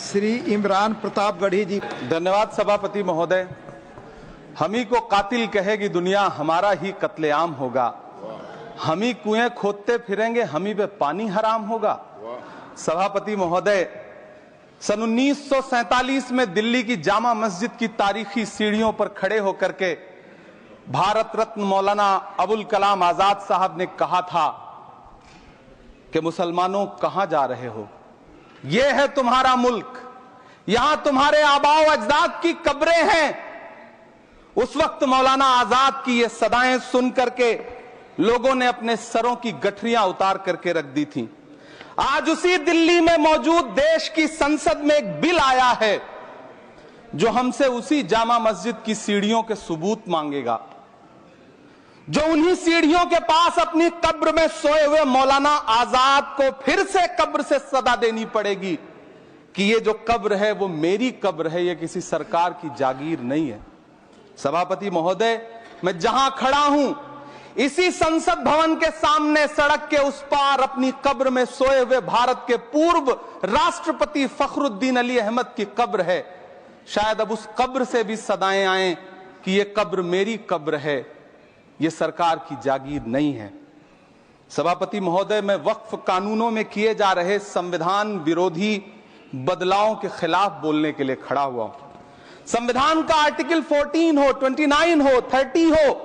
श्री इमरान प्रतापगढ़ी जी। धन्यवाद सभापति महोदय। हम ही को कातिल कहेगी दुनिया, हमारा ही कत्लेआम होगा। हम ही कुएं खोदते फिरेंगे, हम ही पे पानी हराम होगा। सभापति महोदय, सन 1947 में दिल्ली की जामा मस्जिद की तारीखी सीढ़ियों पर खड़े होकर के भारत रत्न मौलाना अबुल कलाम आजाद साहब ने कहा था कि मुसलमानों कहां जा रहे हो, यह है तुम्हारा मुल्क, यहां तुम्हारे आबाओ अजदाद की कब्रें हैं। उस वक्त मौलाना आजाद की ये सदाएं सुन करके लोगों ने अपने सरों की गठरियां उतार करके रख दी थी। आज उसी दिल्ली में मौजूद देश की संसद में एक बिल आया है जो हमसे उसी जामा मस्जिद की सीढ़ियों के सबूत मांगेगा, जो उन्हीं सीढ़ियों के पास अपनी कब्र में सोए हुए मौलाना आजाद को फिर से कब्र से सदा देनी पड़ेगी कि ये जो कब्र है वो मेरी कब्र है, ये किसी सरकार की जागीर नहीं है। सभापति महोदय, मैं जहां खड़ा हूं इसी संसद भवन के सामने सड़क के उस पार अपनी कब्र में सोए हुए भारत के पूर्व राष्ट्रपति फखरुद्दीन अली अहमद की कब्र है। शायद अब उस कब्र से भी सदाएं आए कि ये कब्र मेरी कब्र है, ये सरकार की जागीर नहीं है। सभापति महोदय, मैं वक्फ कानूनों में किए जा रहे संविधान विरोधी बदलावों के खिलाफ बोलने के लिए खड़ा हुआ हूं। संविधान का आर्टिकल 14 हो, 29 हो, 30 हो,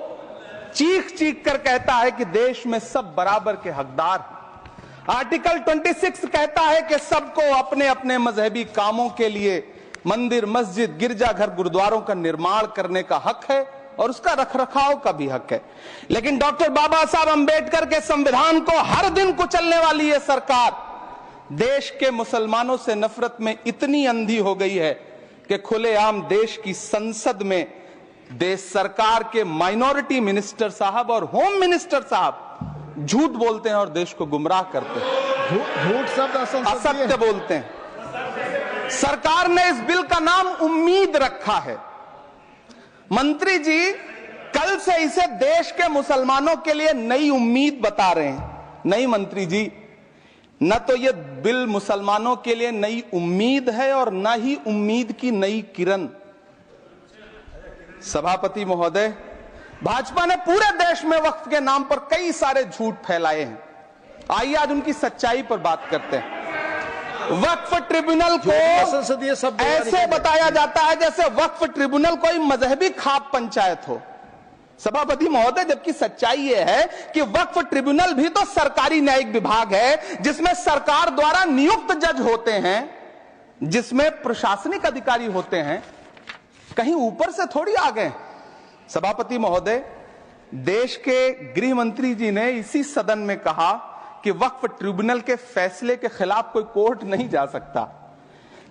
चीख चीख कर कहता है कि देश में सब बराबर के हकदार हैं। आर्टिकल 26 कहता है कि सबको अपने अपने मजहबी कामों के लिए मंदिर, मस्जिद, गिरजाघर, गुरुद्वारों का निर्माण करने का हक है और उसका रखरखाव का भी हक है। लेकिन डॉक्टर बाबा साहब अंबेडकर के संविधान को हर दिन कुचलने वाली ये सरकार देश के मुसलमानों से नफरत में इतनी अंधी हो गई है कि खुलेआम देश की संसद में देश सरकार के माइनॉरिटी मिनिस्टर साहब और होम मिनिस्टर साहब झूठ बोलते हैं और देश को गुमराह करते हैं, झूठ शब्द असत्य बोलते हैं। सरकार ने इस बिल का नाम उम्मीद रखा है। मंत्री जी कल से इसे देश के मुसलमानों के लिए नई उम्मीद बता रहे हैं। नहीं मंत्री जी, न तो यह बिल मुसलमानों के लिए नई उम्मीद है और न ही उम्मीद की नई किरण। सभापति महोदय, भाजपा ने पूरे देश में वक्फ के नाम पर कई सारे झूठ फैलाए हैं। आइए आज उनकी सच्चाई पर बात करते हैं। वक्फ ट्रिब्यूनल को ऐसे बताया जाता है जैसे वक्फ ट्रिब्यूनल कोई मजहबी खाप पंचायत हो। सभापति महोदय, जबकि सच्चाई यह है कि वक्फ ट्रिब्यूनल भी तो सरकारी न्यायिक विभाग है जिसमें सरकार द्वारा नियुक्त जज होते हैं, जिसमें प्रशासनिक अधिकारी होते हैं, कहीं ऊपर से थोड़ी आ गए। सभापति महोदय, देश के गृह मंत्री जी ने इसी सदन में कहा कि वक्फ ट्रिब्यूनल के फैसले के खिलाफ कोई कोर्ट नहीं जा सकता,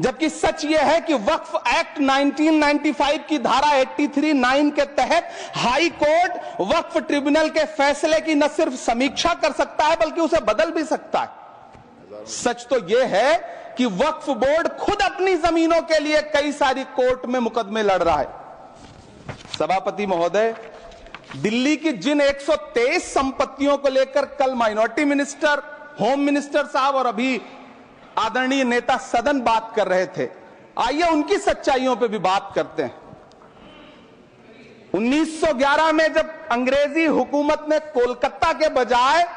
जबकि सच यह है कि वक्फ एक्ट 1995 की धारा 83(9) के तहत हाई कोर्ट वक्फ ट्रिब्यूनल के फैसले की न सिर्फ समीक्षा कर सकता है बल्कि उसे बदल भी सकता है। सच तो यह है कि वक्फ बोर्ड खुद अपनी जमीनों के लिए कई सारी कोर्ट में मुकदमे लड़ रहा है। सभापति महोदय, दिल्ली की जिन 123 संपत्तियों को लेकर कल माइनॉरिटी मिनिस्टर, होम मिनिस्टर साहब और अभी आदरणीय नेता सदन बात कर रहे थे, आइए उनकी सच्चाइयों पे भी बात करते हैं। 1911 में जब अंग्रेजी हुकूमत ने कोलकाता के बजाय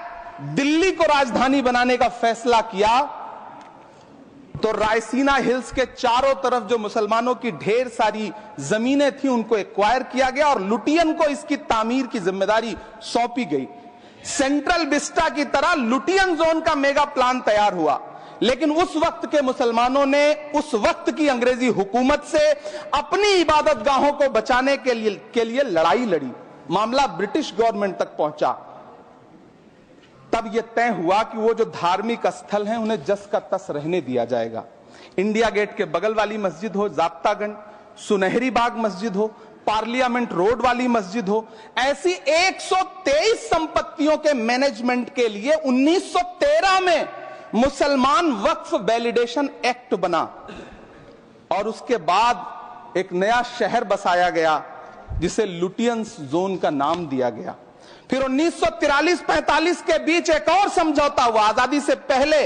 दिल्ली को राजधानी बनाने का फैसला किया तो रायसीना हिल्स के चारों तरफ जो मुसलमानों की ढेर सारी जमीनें थी उनको एक्वायर किया गया और लुटियन को इसकी तामीर की जिम्मेदारी सौंपी गई। सेंट्रल विस्टा की तरह लुटियन जोन का मेगा प्लान तैयार हुआ, लेकिन उस वक्त के मुसलमानों ने उस वक्त की अंग्रेजी हुकूमत से अपनी इबादत गाहों को बचाने के लिए लड़ाई लड़ी। मामला ब्रिटिश गवर्नमेंट तक पहुंचा। तब यह तय हुआ कि वो जो धार्मिक स्थल हैं उन्हें जस का तस रहने दिया जाएगा। इंडिया गेट के बगल वाली मस्जिद हो, जाप्तागंज, सुनहरी बाग मस्जिद हो, पार्लियामेंट रोड वाली मस्जिद हो, ऐसी 123 संपत्तियों के मैनेजमेंट के लिए 1913 में मुसलमान वक्फ वैलिडेशन एक्ट बना और उसके बाद एक नया शहर बसाया गया जिसे लुटियंस जोन का नाम दिया गया। फिर 1943-45 के बीच एक और समझौता हुआ आजादी से पहले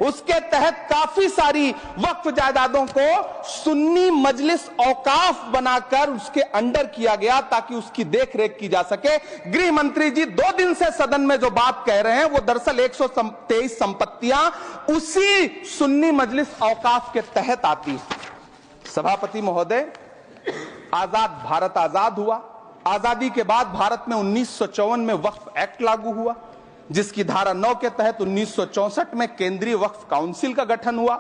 उसके तहत काफी सारी वक्फ जायदादों को सुन्नी मजलिस औकाफ बनाकर उसके अंडर किया गया ताकि उसकी देखरेख की जा सके। गृह मंत्री जी 2 दिन से सदन में जो बात कह रहे हैं वो दरअसल 123 संपत्तियां उसी सुन्नी मजलिस औकाफ के तहत आती है। सभापति महोदय, आजाद भारत आजाद हुआ। आजादी के बाद भारत में 1954 में वक्फ एक्ट लागू हुआ, जिसकी धारा 9 के तहत 1964 में केंद्रीय वक्फ काउंसिल का गठन हुआ।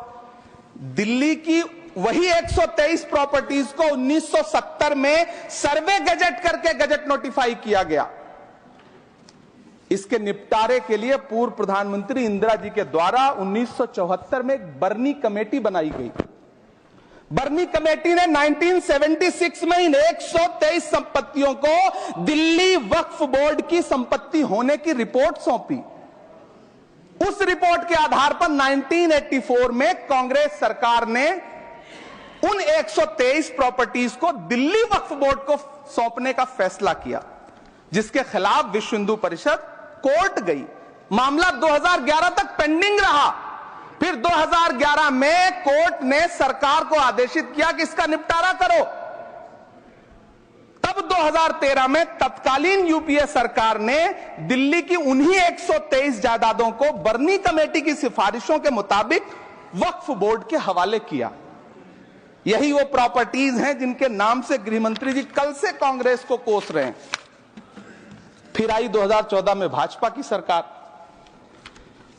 दिल्ली की वही 123 प्रॉपर्टीज को 1970 में सर्वे गजट करके गजट नोटिफाई किया गया। इसके निपटारे के लिए पूर्व प्रधानमंत्री इंदिरा जी के द्वारा 1974 में एक बर्नी कमेटी बनाई गई। बर्नी कमेटी ने 1976 में इन 123 संपत्तियों को दिल्ली वक्फ बोर्ड की संपत्ति होने की रिपोर्ट सौंपी। उस रिपोर्ट के आधार पर 1984 में कांग्रेस सरकार ने उन 123 प्रॉपर्टीज को दिल्ली वक्फ बोर्ड को सौंपने का फैसला किया, जिसके खिलाफ विश्व हिंदू परिषद कोर्ट गई। मामला 2011 तक पेंडिंग रहा। फिर 2011 में कोर्ट ने सरकार को आदेशित किया कि इसका निपटारा करो। तब 2013 में तत्कालीन यूपीए सरकार ने दिल्ली की उन्हीं 123 जायदादों को बर्नी कमेटी की सिफारिशों के मुताबिक वक्फ बोर्ड के हवाले किया। यही वो प्रॉपर्टीज हैं जिनके नाम से गृह मंत्री जी कल से कांग्रेस को कोस रहे हैं। फिर आई 2014 में भाजपा की सरकार,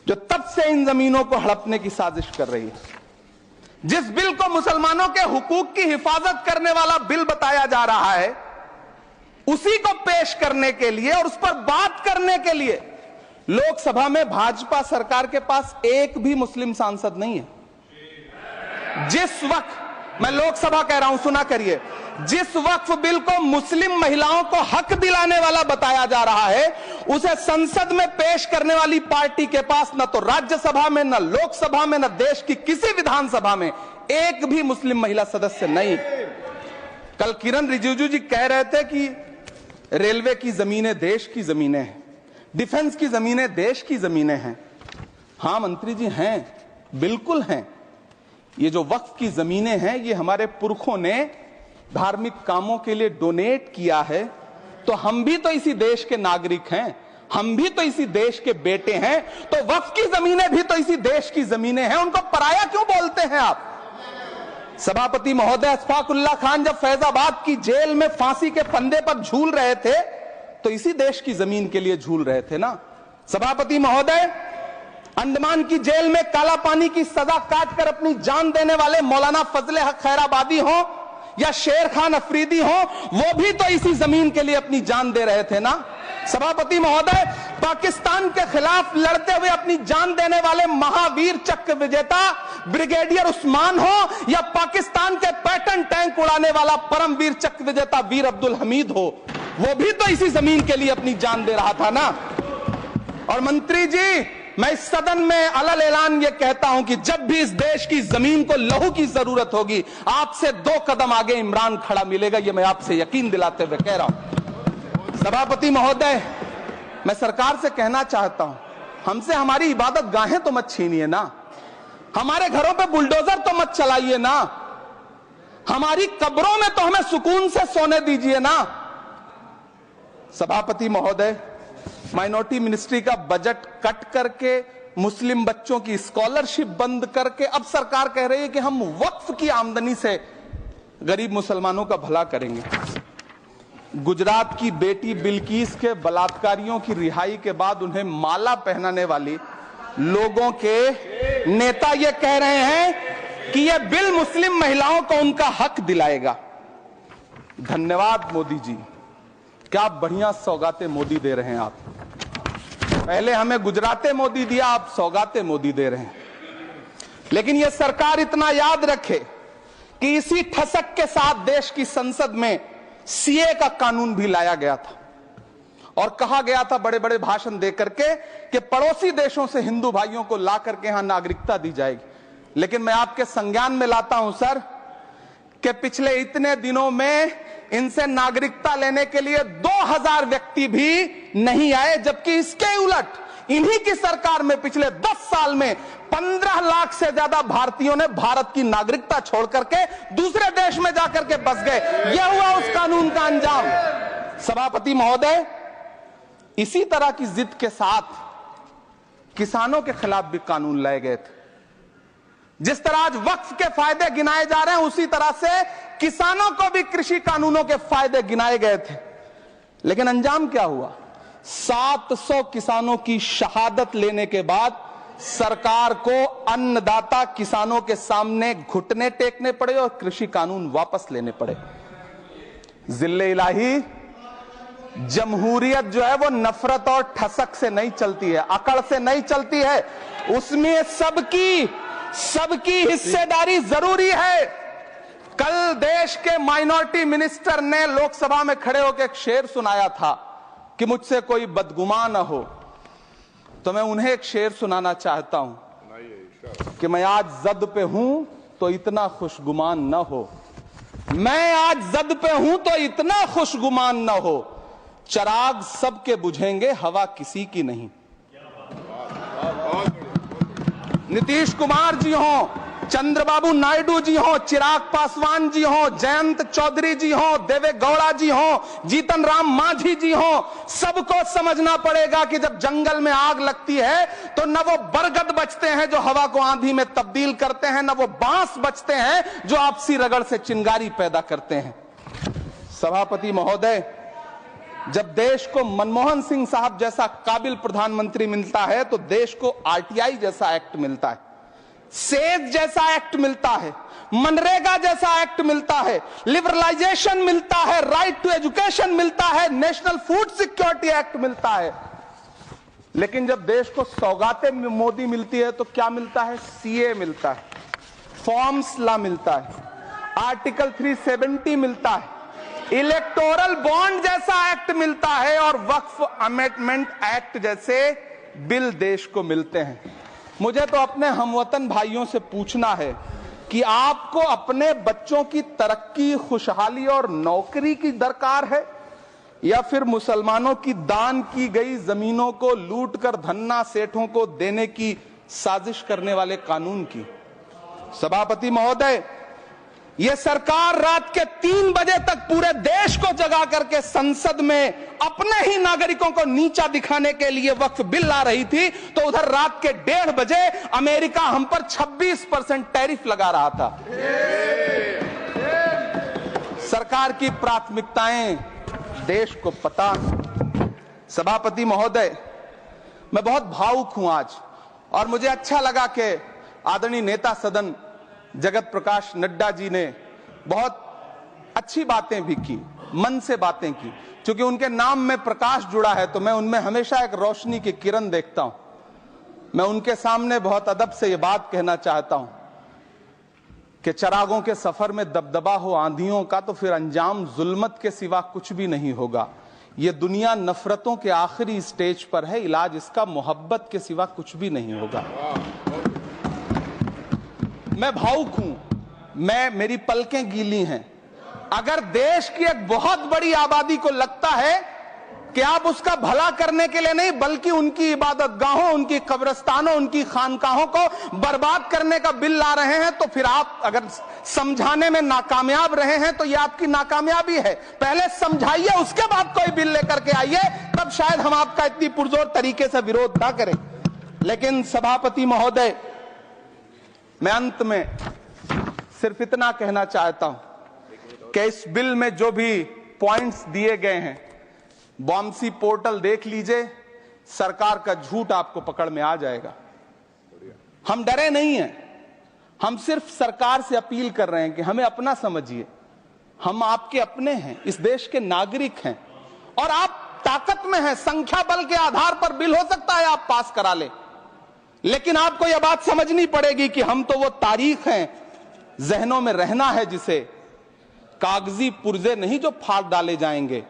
जो तब से इन जमीनों को हड़पने की साजिश कर रही है। जिस बिल को मुसलमानों के हुकूक की हिफाजत करने वाला बिल बताया जा रहा है, उसी को पेश करने के लिए और उस पर बात करने के लिए लोकसभा में भाजपा सरकार के पास एक भी मुस्लिम सांसद नहीं है। जिस वक्त, मैं लोकसभा कह रहा हूं, सुना करिए, जिस वक्फ बिल को मुस्लिम महिलाओं को हक दिलाने वाला बताया जा रहा है, उसे संसद में पेश करने वाली पार्टी के पास न तो राज्यसभा में, न लोकसभा में, न देश की किसी विधानसभा में एक भी मुस्लिम महिला सदस्य नहीं। कल किरण रिजिजू जी कह रहे थे कि रेलवे की जमीनें देश की जमीनें हैं, डिफेंस की जमीनें देश की जमीनें हैं। हां मंत्री जी, हैं, बिल्कुल हैं। ये जो वक्फ की जमीनें हैं, ये हमारे पुरखों ने धार्मिक कामों के लिए डोनेट किया है। तो हम भी तो इसी देश के नागरिक हैं, हम भी तो इसी देश के बेटे हैं। तो वक्फ की जमीनें भी तो इसी देश की जमीनें हैं, उनको पराया क्यों बोलते हैं आप? सभापति महोदय, अशफाकुल्लाह खान जब फैजाबाद की जेल में फांसी के फंदे पर झूल रहे थे तो इसी देश की जमीन के लिए झूल रहे थे ना। सभापति महोदय, अंडमान की जेल में काला पानी की सजा काटकर अपनी जान देने वाले मौलाना फजले हक खैराबादी हो या शेर खान अफरीदी हो, वो भी तो इसी जमीन के लिए अपनी जान दे रहे थे ना। सभापति महोदय, पाकिस्तान के खिलाफ लड़ते हुए अपनी जान देने वाले महावीर चक्र विजेता ब्रिगेडियर उस्मान हो या पाकिस्तान के पैटर्न टैंक उड़ाने वाला परमवीर चक्र विजेता वीर अब्दुल हमीद हो, वो भी तो इसी जमीन के लिए अपनी जान दे रहा था ना। और मंत्री जी, मैं इस सदन में अलग ऐलान ये कहता हूं कि जब भी इस देश की जमीन को लहू की जरूरत होगी, आपसे 2 कदम आगे इमरान खड़ा मिलेगा, ये मैं आपसे यकीन दिलाते हुए कह रहा हूं। सभापति महोदय, मैं सरकार से कहना चाहता हूं, हमसे हमारी इबादत गाहें तो मत छीनिए ना, हमारे घरों पे बुलडोजर तो मत चलाइए ना, हमारी कब्रों में तो हमें सुकून से सोने दीजिए ना। सभापति महोदय, माइनॉरिटी मिनिस्ट्री का बजट कट करके, मुस्लिम बच्चों की स्कॉलरशिप बंद करके अब सरकार कह रही है कि हम वक्फ की आमदनी से गरीब मुसलमानों का भला करेंगे। गुजरात की बेटी बिल्किस के बलात्कारियों की रिहाई के बाद उन्हें माला पहनाने वाली लोगों के नेता ये कह रहे हैं कि यह बिल मुस्लिम महिलाओं को उनका हक दिलाएगा। धन्यवाद मोदी जी, क्या बढ़िया सौगातें मोदी दे रहे हैं आप। पहले हमें गुजराते मोदी दिया, आप सौगाते मोदी दे रहे हैं। लेकिन यह सरकार इतना याद रखे कि इसी ठसक के साथ देश की संसद में सीए का कानून भी लाया गया था और कहा गया था बड़े बड़े भाषण देकर के कि पड़ोसी देशों से हिंदू भाइयों को ला करके यहां नागरिकता दी जाएगी। लेकिन मैं आपके संज्ञान में लाता हूं सर कि पिछले इतने दिनों में इनसे नागरिकता लेने के लिए 2000 व्यक्ति भी नहीं आए, जबकि इसके उलट इन्हीं की सरकार में पिछले 10 साल में 15 लाख से ज्यादा भारतीयों ने भारत की नागरिकता छोड़ करके दूसरे देश में जाकर के बस गए। यह हुआ उस कानून का अंजाम। सभापति महोदय, इसी तरह की जिद के साथ किसानों के खिलाफ भी कानून लाए गए थे। जिस तरह आज वक्फ के फायदे गिनाए जा रहे हैं, उसी तरह से किसानों को भी कृषि कानूनों के फायदे गिनाए गए थे। लेकिन अंजाम क्या हुआ? 700 किसानों की शहादत लेने के बाद सरकार को अन्नदाता किसानों के सामने घुटने टेकने पड़े और कृषि कानून वापस लेने पड़े। जिल्ले इलाही, जमहूरियत जो है वो नफरत और ठसक से नहीं चलती है, अकड़ से नहीं चलती है। उसमें सबकी हिस्सेदारी जरूरी है। कल देश के माइनॉरिटी मिनिस्टर ने लोकसभा में खड़े होकर एक शेर सुनाया था कि मुझसे कोई बदगुमान न हो, तो मैं उन्हें एक शेर सुनाना चाहता हूं कि मैं आज जद पे हूं तो इतना खुशगुमान न हो, मैं आज जद पे हूं तो इतना खुशगुमान न हो, चराग सबके बुझेंगे हवा किसी की नहीं। नीतीश कुमार जी हो, चंद्रबाबू नायडू जी हो, चिराग पासवान जी हो, जयंत चौधरी जी हो, देवे गौड़ा जी हो, जीतन राम मांझी जी हो, सबको समझना पड़ेगा कि जब जंगल में आग लगती है तो न वो बरगद बचते हैं जो हवा को आंधी में तब्दील करते हैं, न वो बांस बचते हैं जो आपसी रगड़ से चिंगारी पैदा करते हैं। सभापति महोदय, जब देश को मनमोहन सिंह साहब जैसा काबिल प्रधानमंत्री मिलता है तो देश को आरटीआई जैसा एक्ट मिलता है, सेज जैसा एक्ट मिलता है, मनरेगा जैसा एक्ट मिलता है, लिबरलाइजेशन मिलता है, राइट टू एजुकेशन मिलता है, नेशनल फूड सिक्योरिटी एक्ट मिलता है। लेकिन जब देश को सौगातें मोदी मिलती है तो क्या मिलता है? सीए मिलता है, फॉर्म्स लॉ मिलता है, आर्टिकल 370 मिलता है, इलेक्टोरल बॉन्ड जैसा एक्ट मिलता है और वक्फ अमेंडमेंट एक्ट जैसे बिल देश को मिलते हैं। मुझे तो अपने हमवतन भाइयों से पूछना है कि आपको अपने बच्चों की तरक्की, खुशहाली और नौकरी की दरकार है या फिर मुसलमानों की दान की गई जमीनों को लूट कर धन्ना सेठों को देने की साजिश करने वाले कानून की? सभापति महोदय, यह सरकार रात के 3 बजे तक पूरे देश को जगा करके संसद में अपने ही नागरिकों को नीचा दिखाने के लिए वक्फ बिल ला रही थी, तो उधर रात के 1:30 बजे अमेरिका हम पर 26% टैरिफ लगा रहा था। सरकार की प्राथमिकताएं देश को पता। सभापति महोदय, मैं बहुत भावुक हूं आज, और मुझे अच्छा लगा कि आदरणीय नेता सदन जगत प्रकाश नड्डा जी ने बहुत अच्छी बातें भी की, मन से बातें की। क्योंकि उनके नाम में प्रकाश जुड़ा है तो मैं उनमें हमेशा एक रोशनी की किरण देखता हूं। मैं उनके सामने बहुत अदब से यह बात कहना चाहता हूं कि चरागों के सफर में दबदबा हो आंधियों का तो फिर अंजाम जुल्मत के सिवा कुछ भी नहीं होगा। यह दुनिया नफरतों के आखिरी स्टेज पर है, इलाज इसका मोहब्बत के सिवा कुछ भी नहीं होगा। मैं भावुक हूं, मेरी पलकें गीली हैं। अगर देश की एक बहुत बड़ी आबादी को लगता है कि आप उसका भला करने के लिए नहीं बल्कि उनकी इबादतगाहों, उनकी कब्रिस्तानों, उनकी खानकाहों को बर्बाद करने का बिल ला रहे हैं, तो फिर आप अगर समझाने में नाकामयाब रहे हैं तो यह आपकी नाकामयाबी है। पहले समझाइए, उसके बाद कोई बिल लेकर के आइए, तब शायद हम आपका इतनी पुरजोर तरीके से विरोध ना करें। लेकिन सभापति महोदय, मैं अंत में सिर्फ इतना कहना चाहता हूं कि इस बिल में जो भी पॉइंट्स दिए गए हैं, बॉम्सी पोर्टल देख लीजिए, सरकार का झूठ आपको पकड़ में आ जाएगा। हम डरे नहीं हैं, हम सिर्फ सरकार से अपील कर रहे हैं कि हमें अपना समझिए। हम आपके अपने हैं, इस देश के नागरिक हैं और आप ताकत में हैं। संख्या बल के आधार पर बिल हो सकता है आप पास करा लें, लेकिन आपको यह बात समझनी पड़ेगी कि हम तो वो तारीख हैं, जहनों में रहना है जिसे, कागजी पुर्जे नहीं जो फाड़ डाले जाएंगे।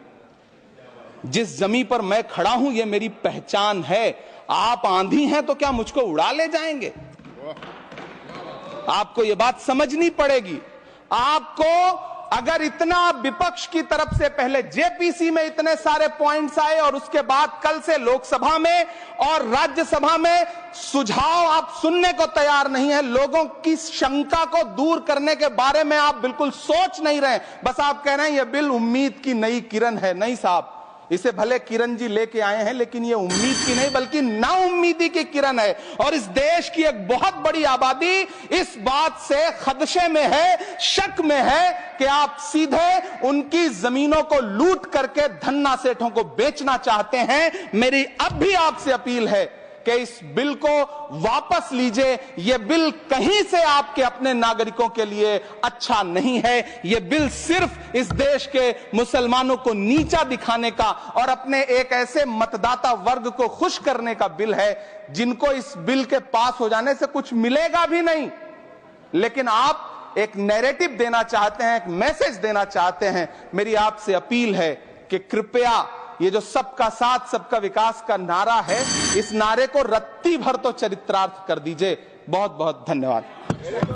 जिस जमी पर मैं खड़ा हूं ये मेरी पहचान है। आप आंधी हैं तो क्या मुझको उड़ा ले जाएंगे? आपको यह बात समझनी पड़ेगी। आपको अगर इतना विपक्ष की तरफ से पहले जेपीसी में इतने सारे पॉइंट्स आए और उसके बाद कल से लोकसभा में और राज्यसभा में सुझाव आप सुनने को तैयार नहीं है, लोगों की शंका को दूर करने के बारे में आप बिल्कुल सोच नहीं रहे, बस आप कह रहे हैं यह बिल उम्मीद की नई किरण है। नहीं साहब, इसे भले किरण जी लेके आए हैं, लेकिन ये उम्मीद की नहीं बल्कि नाउम्मीदी की किरण है। और इस देश की एक बहुत बड़ी आबादी इस बात से खदशे में है, शक में है कि आप सीधे उनकी जमीनों को लूट करके धन्ना सेठों को बेचना चाहते हैं। मेरी अब भी आपसे अपील है कि इस बिल को वापस लीजिए। यह बिल कहीं से आपके अपने नागरिकों के लिए अच्छा नहीं है। यह बिल सिर्फ इस देश के मुसलमानों को नीचा दिखाने का और अपने एक ऐसे मतदाता वर्ग को खुश करने का बिल है जिनको इस बिल के पास हो जाने से कुछ मिलेगा भी नहीं। लेकिन आप एक नैरेटिव देना चाहते हैं, एक मैसेज देना चाहते हैं। मेरी आपसे अपील है कि कृपया ये जो सबका साथ सबका विकास का नारा है, इस नारे को रत्ती भर तो चरित्रार्थ कर दीजिए। बहुत बहुत धन्यवाद।